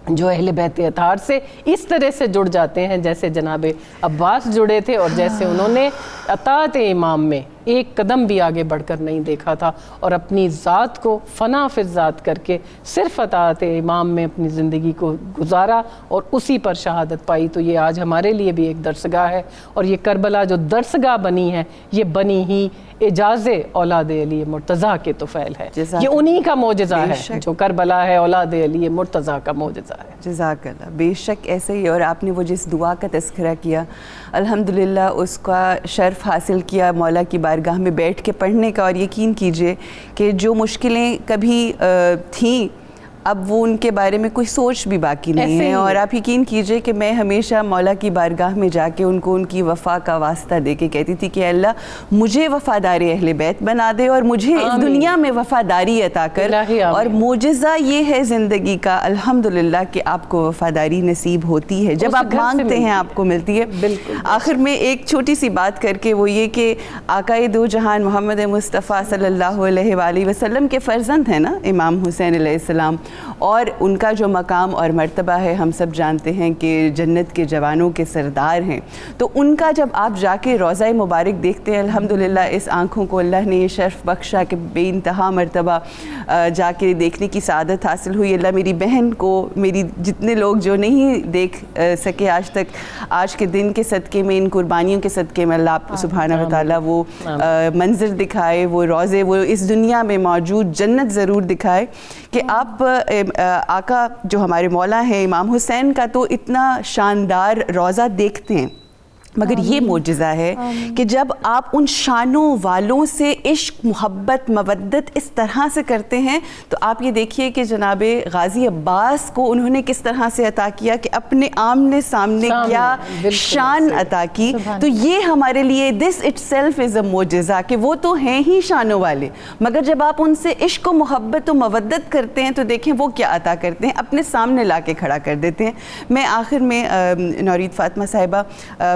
جو اہل بیت اطہار سے اس طرح سے جڑ جاتے ہیں جیسے جناب عباس جڑے تھے اور جیسے انہوں نے اطاعت امام میں ایک قدم بھی آگے بڑھ کر نہیں دیکھا تھا اور اپنی ذات کو فنا فی ذات کر کے صرف اطاعت امام میں اپنی زندگی کو گزارا اور اسی پر شہادت پائی. تو یہ آج ہمارے لیے بھی ایک درسگاہ ہے اور یہ کربلا جو درسگاہ بنی ہے یہ بنی ہی اعجاز اولاد علی مرتضیٰ کے طفیل ہے. یہ انہی کا معجزہ ہے جو کربلا ہے، اولاد علی مرتضیٰ کا معجزہ ہے. جزاک اللہ. بے شک ایسے ہی. اور آپ نے وہ جس دعا کا تذکرہ کیا الحمدللہ اس کا شرف حاصل کیا مولا کی بارگاہ میں بیٹھ کے پڑھنے کا. اور یقین کیجئے کہ جو مشکلیں کبھی تھیں اب وہ ان کے بارے میں کوئی سوچ بھی باقی نہیں ہے. اور آپ یقین کیجئے کہ میں ہمیشہ مولا کی بارگاہ میں جا کے ان کو ان کی وفا کا واسطہ دے کے کہتی تھی کہ اللہ مجھے وفادار اہل بیت بنا دے اور مجھے اس دنیا میں وفاداری عطا کر. اور معجزہ یہ ہے زندگی کا الحمدللہ کہ آپ کو وفاداری نصیب ہوتی ہے، جب آپ مانگتے ہیں آپ کو ملتی ہے. آخر میں ایک چھوٹی سی بات کر کے وہ یہ کہ آقائے دو جہان محمد مصطفیٰ صلی اللہ علیہ وآلہ وسلم کے فرزند ہیں نا امام حسین علیہ السلام، اور ان کا جو مقام اور مرتبہ ہے ہم سب جانتے ہیں کہ جنت کے جوانوں کے سردار ہیں. تو ان کا جب آپ جا کے روضہ مبارک دیکھتے ہیں الحمدللہ اس آنکھوں کو اللہ نے یہ شرف بخشا کہ بے انتہا مرتبہ جا کے دیکھنے کی سعادت حاصل ہوئی. اللہ میری بہن کو، میری جتنے لوگ جو نہیں دیکھ سکے آج تک، آج کے دن کے صدقے میں، ان قربانیوں کے صدقے میں اللہ آپ سبحانہ وتعالیٰ وہ منظر دکھائے، وہ روضے، وہ اس دنیا میں موجود جنت ضرور دکھائے کہ آپ آقا جو ہمارے مولا ہیں امام حسین کا تو اتنا شاندار روضہ دیکھتے ہیں، مگر یہ معجزہ ہے کہ جب آپ ان شانوں والوں سے عشق، محبت، مودت اس طرح سے کرتے ہیں تو آپ یہ دیکھیے کہ جناب غازی عباس کو انہوں نے کس طرح سے عطا کیا کہ اپنے آمنے سامنے کیا شان عطا کی. تو یہ ہمارے لیے دس اٹ سیلف از اے معجزہ کہ وہ تو ہیں ہی شانوں والے، مگر جب آپ ان سے عشق و محبت و مودت کرتے ہیں تو دیکھیں وہ کیا عطا کرتے ہیں، اپنے سامنے لا کے کھڑا کر دیتے ہیں. میں آخر میں نورید فاطمہ صاحبہ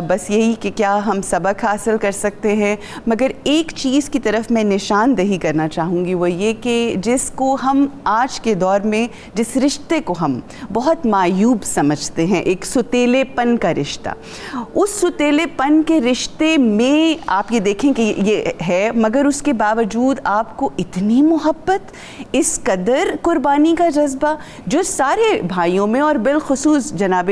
بس بس یہی کہ کیا ہم سبق حاصل کر سکتے ہیں. مگر ایک چیز کی طرف میں نشاندہی کرنا چاہوں گی, وہ یہ کہ جس کو ہم آج کے دور میں, جس رشتے کو ہم بہت معیوب سمجھتے ہیں, ایک ستیلے پن کا رشتہ, اس ستیلے پن کے رشتے میں آپ یہ دیکھیں کہ یہ ہے, مگر اس کے باوجود آپ کو اتنی محبت, اس قدر قربانی کا جذبہ جو سارے بھائیوں میں, اور بالخصوص جناب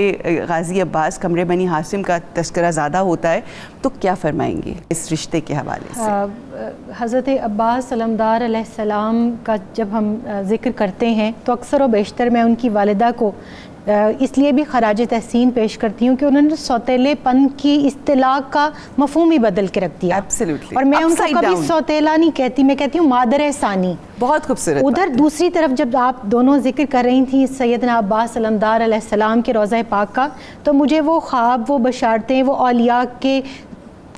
غازی عباس قمر بنی ہاشم کا تذکرہ زیادہ ہوتا ہے. تو کیا فرمائیں گے اس رشتے کے حوالے سے؟ حضرت عباس علمدار علیہ السلام کا جب ہم ذکر کرتے ہیں تو اکثر و بیشتر میں ان کی والدہ کو اس لیے بھی خراج تحسین پیش کرتی ہوں کہ انہوں نے سوتیلے پن کی اصطلاح کا مفہوم ہی بدل کے رکھ دیا. اور میں ان کو کبھی سوتیلا نہیں کہتی, میں کہتی ہوں مادر ثانی. بہت خوبصورت. ادھر دوسری طرف جب آپ دونوں ذکر کر رہی تھیں سیدنا عباس علمدار علیہ السلام کے روضہ پاک کا, تو مجھے وہ خواب, وہ بشارتیں, وہ اولیاء کے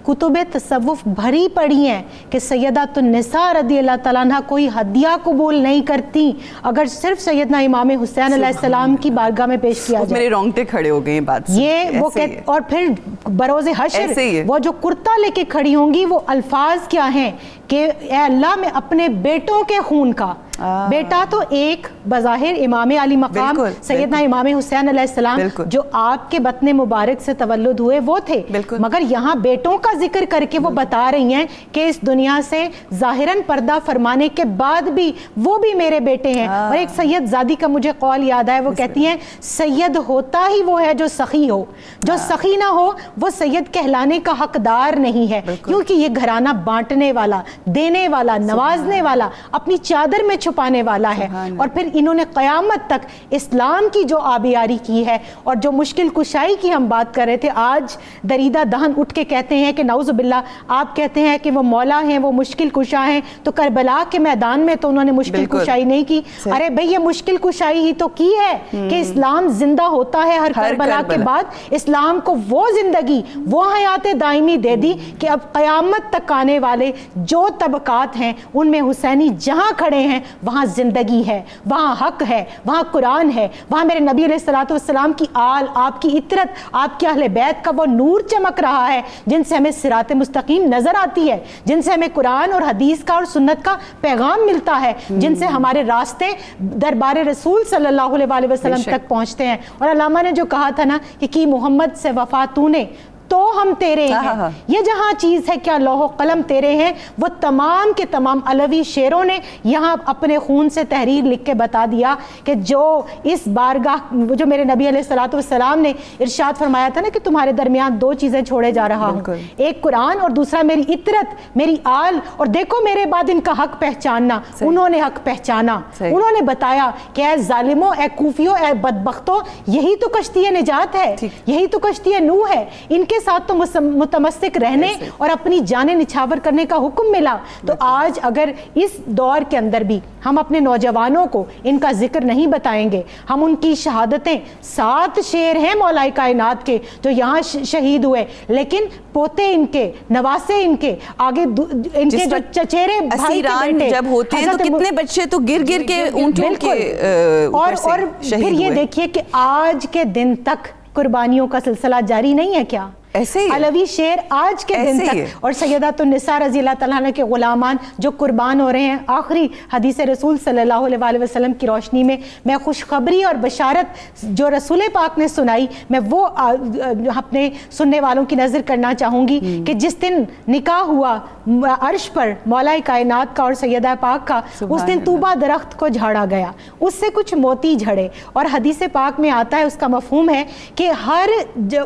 کتب تصوف بھری پڑی ہیں کہ سیدات النساء رضی اللہ تعالیٰ عنہ کوئی ہدیہ قبول نہیں کرتی اگر صرف سیدنا امام حسین علیہ السلام کی بارگاہ میں پیش کیا جائے. میرے رونگٹے کھڑے ہو گئے ہیں بات سے. یہ وہ اور پھر بروز حشر وہ جو کرتا لے کے کھڑی ہوں گی, وہ الفاظ کیا ہیں کہ اے اللہ میں اپنے بیٹوں کے خون کا, بیٹا تو ایک بظاہر امام علی مقام سیدنا امام حسین علیہ السلام جو آپ کے بطن مبارک سے تولد ہوئے وہ تھے, مگر یہاں بیٹوں کا ذکر کر کے وہ بتا رہی ہیں کہ اس دنیا سے ظاہراً پردہ فرمانے کے بعد بھی وہ بھی میرے بیٹے ہیں. اور ایک سید زادی کا مجھے قول یاد آئے, وہ کہتی ہیں سید ہوتا ہی وہ ہے جو سخی ہو, جو سخی نہ ہو وہ سید کہلانے کا حقدار نہیں ہے, کیونکہ یہ گھرانہ بانٹنے والا, دینے والا, نوازنے والا, اپنی چادر میں چھپانے والا ہے. اور پھر انہوں نے قیامت تک اسلام کی جو آبیاری کی ہے اور جو مشکل کشائی کی ہم بات کر رہے تھے, آج دریدہ دہن اٹھ کے کہتے ہیں کہ نعوذ باللہ آپ کہتے ہیں کہ وہ مولا ہیں, وہ مشکل کشا ہیں, تو کربلا کے میدان میں تو انہوں نے مشکل کشائی نہیں کی. ارے بھئی یہ مشکل کشائی ہی تو کی ہے کہ اسلام زندہ ہوتا ہے ہر کربلا کے بعد. اسلام کو وہ زندگی, وہ حیات دائمی دے دی کہ اب قیامت تک آنے والے جو طبقات ہیں ان میں حسینی جہاں کھڑے ہیں وہاں زندگی ہے, وہاں حق ہے, وہاں قرآن ہے, وہاں میرے نبی علیہ الصلوۃ والسلام کی آل, آپ کی عطرت, آپ کے اہل بیت کا وہ نور چمک رہا ہے جن سے ہمیں صراط مستقیم نظر آتی ہے, جن سے ہمیں قرآن اور حدیث کا اور سنت کا پیغام ملتا ہے, جن سے ہمارے راستے دربار رسول صلی اللہ علیہ وسلم تک پہنچتے ہیں. اور علامہ نے جو کہا تھا نا کہ کی محمد سے وفا تو نے تو ہم تیرے ہیں, یہ جہاں چیز ہے کیا لوح و قلم تیرے ہیں, وہ تمام کے تمام علوی شیروں نے یہاں اپنے خون سے تحریر لکھ کے بتا دیا کہ جو اس بارگاہ, جو میرے نبی علیہ الصلوۃ والسلام نے ارشاد فرمایا تھا نا کہ تمہارے درمیان دو چیزیں چھوڑے جا رہا ہوں, ایک قرآن اور دوسرا میری عطرت, میری آل, اور دیکھو میرے بعد ان کا حق پہچاننا. انہوں نے حق پہچانا, انہوں نے بتایا کہ اے ظالموں, اے کوفیوں, اے بدبختوں, یہی تو کشتی نجات ہے, یہی تو کشتی نوح ہے, ان کے ساتھ تو متمسک رہنے اور اپنی جانیں نچھاور کرنے کا حکم ملا. تو آج اگر اس دور کے اندر بھی ہم اپنے نوجوانوں کو ان کا ذکر نہیں بتائیں گے, ہم ان کی شہادتیں, 7 شیر ہیں مولائے کائنات کے جو یہاں شہید ہوئے, لیکن پوتے ان کے, نواسے ان کے, آگے ان کے جو چچیرے بھائی کے بیٹے جب ہوتے ہیں تو کتنے بچے تو گر گر کے اونٹوں کے اوپر سے شہید ہوئے. پھر یہ دیکھیے کہ آج کے دن تک قربانیوں کا سلسلہ جاری نہیں ہے کیا؟ ایسے ہی علوی شیر آج کے دن تک, اور سیدات النساء رضی اللہ تعالیٰ عنہ کے غلامان جو قربان ہو رہے ہیں. آخری حدیث رسول صلی اللہ علیہ وسلم کی روشنی میں خوشخبری اور بشارت جو رسول پاک نے سنائی, میں وہ اپنے سننے والوں کی نظر کرنا چاہوں گی کہ جس دن نکاح ہوا عرش پر مولا کائنات کا اور سیدہ پاک کا, اس دن طوبہ درخت کو جھاڑا گیا, اس سے کچھ موتی جھڑے, اور حدیث پاک میں آتا ہے, اس کا مفہوم ہے کہ ہر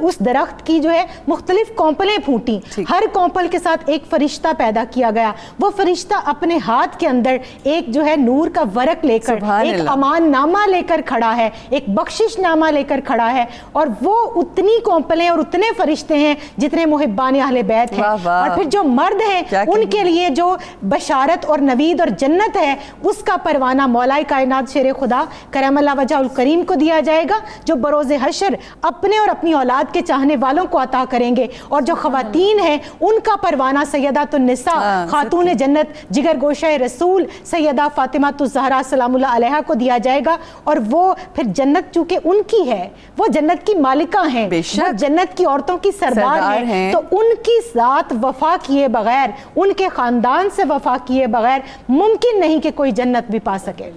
اس درخت کی جو ہے مختلف کونپلیں پھوٹی, ہر کونپل کے ساتھ ایک فرشتہ پیدا کیا گیا. وہ فرشتہ اپنے ہاتھ کے اندر ایک جو ہے نور کا ورق لے کر, ایک امان نامہ لے کر کھڑا ہے, ایک بخشش نامہ لے کر کھڑا ہے, اور وہ اتنی کونپلیں اور اتنے فرشتے ہیں جتنے محبان اہل بیت ہیں. اور پھر جو مرد ہیں ان کے لیے جو بشارت اور نوید اور جنت ہے, اس کا پروانہ مولائے کائنات شیر خدا کرم اللہ وجہ الکریم کو دیا جائے گا, جو بروز حشر اپنے اور اپنی اولاد کے چاہنے والوں کو عطا ادا کریں گے. اور جو خواتین ہیں ان کا پروانہ سیدات النساء خاتون جنت جگر گوشہ رسول سیدہ فاطمہ الزہرا سلام اللہ علیہا کو دیا جائے گا. اور وہ پھر جنت چونکہ ان کی ہے, وہ جنت کی مالکہ ہیں, وہ جنت کی عورتوں کی سردار ہیں, تو ان کی ذات وفا کیے بغیر, ان کے خاندان سے وفا کیے بغیر ممکن نہیں کہ کوئی جنت بھی پا سکے.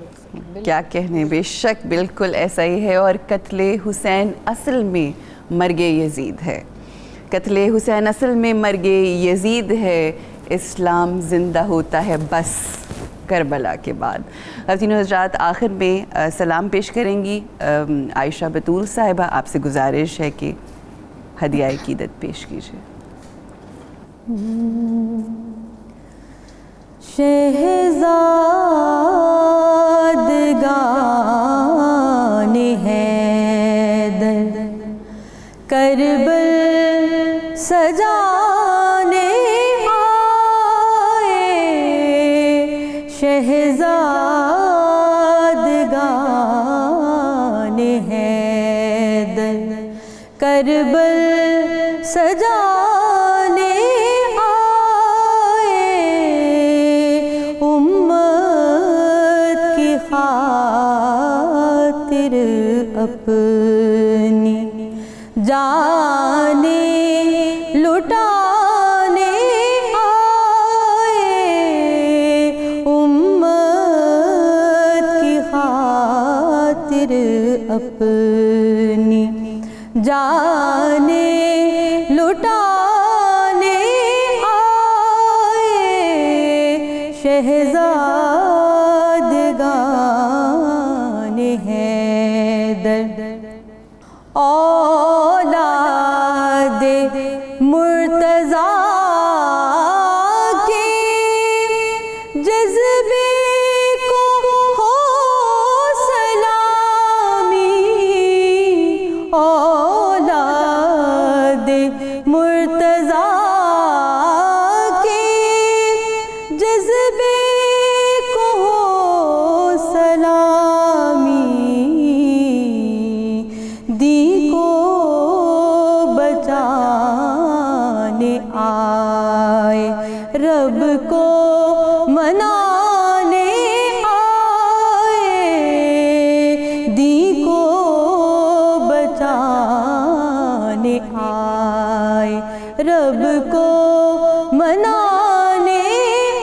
کیا کہنے, بے شک بالکل ایسا ہی ہے. اور قتل حسین اصل میں مرگ یزید ہے, قتل حسین اصل میں مرگ یزید ہے. اسلام زندہ ہوتا ہے بس کربلا کے بعد. تینوں حضرات آخر میں سلام پیش کریں گی. عائشہ بطول صاحبہ, آپ سے گزارش ہے کہ ہدیہ عقیدت پیش کیجیے. شہزادگان حیدر کربل سجانے آئے, شہزادگان حیدر کربل سجانے آئے, امت کی خاطر اپنی جانیں لٹانے آئے, امت کی خاطر اپنی جانیں لٹانے آئے, شہزادگان حیدر اولاد مرتضیٰ کے جذبے کو ہو سلامی, اولاد مرتضیٰ کے جذبے کو ہو سلامی, دین کو بچانے آئے, رب کو منانے آئے, دین کو بچانے آئے, رب کو منانے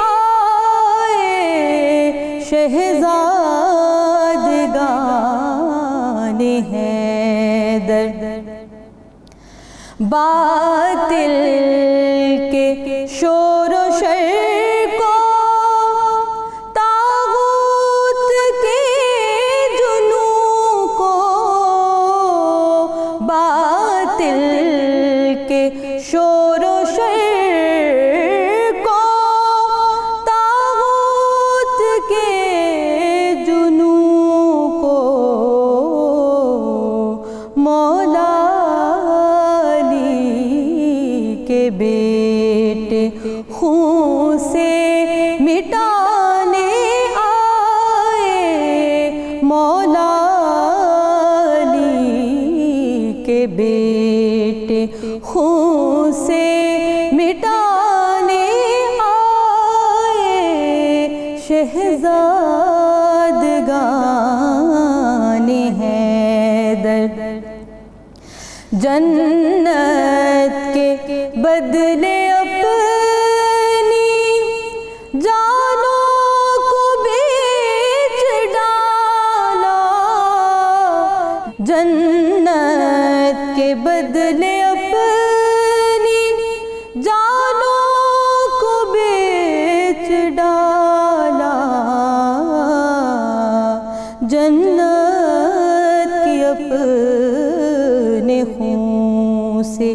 آئے, شہزادگان حیدر باطل کے شور و شر کو, طاغوت کے جنوں کو, باطل کے شور و شر کو, طاغوت کے جنوں کو, مولا کے بیٹے خون سے مٹانے آئے, مولا علی کے بیٹے خون سے مٹانے آئے, شہزادگان حیدر جنت کے بدلے اپنی جانوں کو بیچ ڈالا, جنت کے بدلے اپنی جانوں کو بیچ ڈالا, جنت کی اپنے خون سے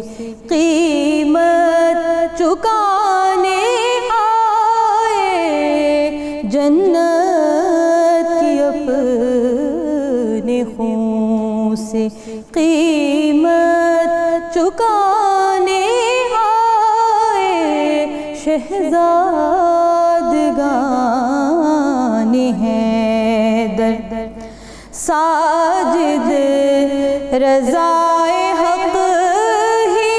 قیمت چکانے آئے, جنت کی اپنے خون سے قیمت چکانے آئے, شہزادگان حیدر ساجد رضائے حق ہی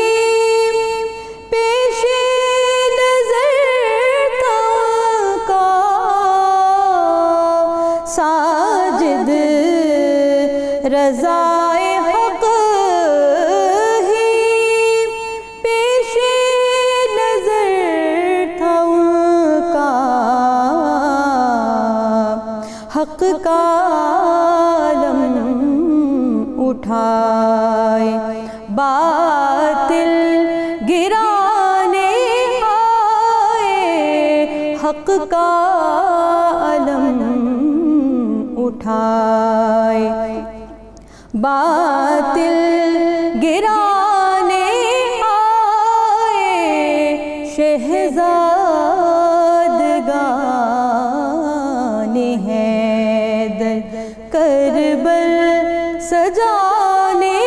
رضائے حق ہی پیش نظر تھا ان کا، حق کا علم اٹھائے باطل گرانے آئے، حق کا علم اٹھائے باطل گرانے آئے، شہزادگان حیدر کربل سجانے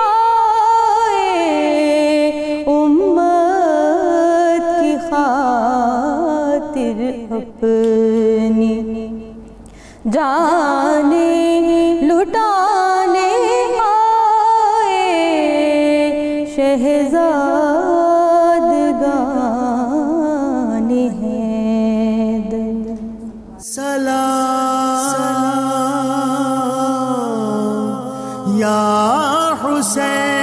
آئے، امت کی خاطر اپنی جانیں لٹانے آئے، شہزادگان حیدر۔ سلام یا حسین